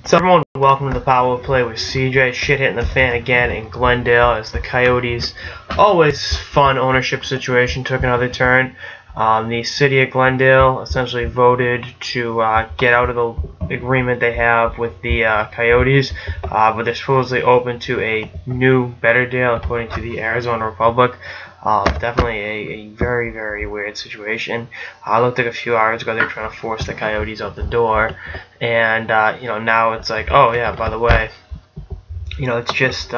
So everyone, welcome to the Power Play with CJ. Shit hitting the fan again in Glendale as the Coyotes, always fun ownership situation, took another turn. The city of Glendale essentially voted to get out of the agreement they have with the Coyotes, but they're supposedly open to a new, better deal according to the Arizona Republic. Definitely a very, very weird situation. I looked at a few hours ago, they're trying to force the Coyotes out the door, and now it's like, oh yeah, by the way, it's just the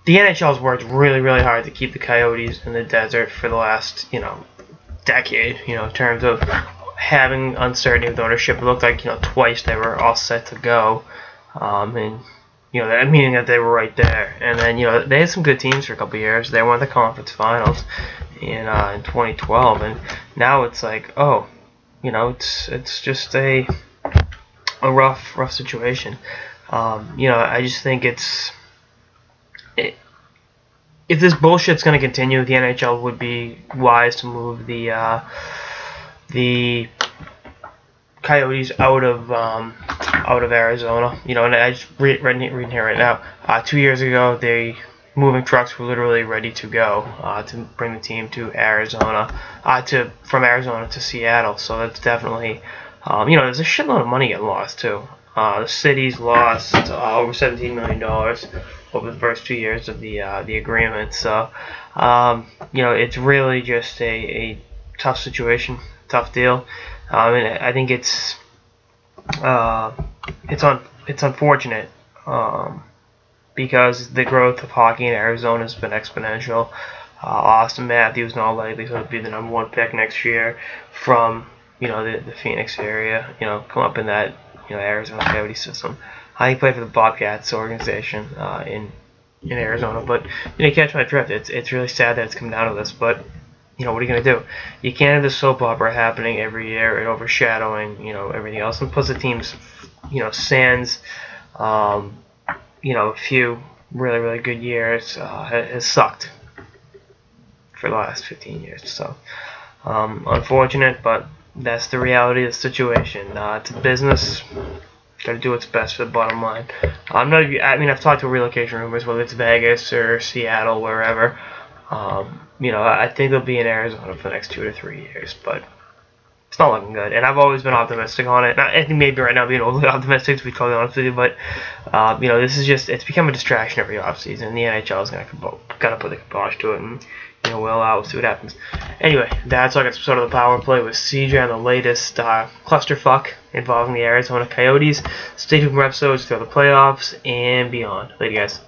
NHL's worked really, really hard to keep the Coyotes in the desert for the last decade. In terms of having uncertainty with ownership, it looked like twice they were all set to go, and that meaning that they were right there. And then they had some good teams for a couple of years. They won the conference finals in 2012, and now it's like, oh, it's just a rough situation. I just think if this bullshit's going to continue, the NHL would be wise to move the Coyotes out of Arizona. And I just reading here right now. 2 years ago, moving trucks were literally ready to go to bring the team to Arizona, from Arizona to Seattle. So that's definitely, there's a shitload of money getting lost too. The city's lost over $17 million over the first 2 years of the agreement. So, it's really just a tough situation, tough deal. And I think it's unfortunate because the growth of hockey in Arizona has been exponential. Austin Matthews, in all likelihood, will be the #1 pick next year from the Phoenix area. Come up in that Arizona Coyote system. He played for the Bobcats organization in Arizona, but you catch my drift. It's really sad that it's come down to this, but what are you gonna do? You can't have this soap opera happening every year and overshadowing everything else. And plus the team's sans a few really, really good years has sucked for the last 15 years. So unfortunate, but that's the reality of the situation. It's a business. Got to do what's best for the bottom line. I've talked to relocation rumors, whether it's Vegas or Seattle, wherever. I think they'll be in Arizona for the next 2 to 3 years, but it's not looking good. And I've always been optimistic on it. I think maybe right now being overly optimistic, to be totally honest with you, but this is it's become a distraction every offseason. And the NHL is gonna put the kibosh to it, and we'll see what happens. Anyway, that's our episode of the Power Play with CJ on the latest clusterfuck involving the Arizona Coyotes. Stay tuned for episodes throughout the playoffs and beyond. Later, guys.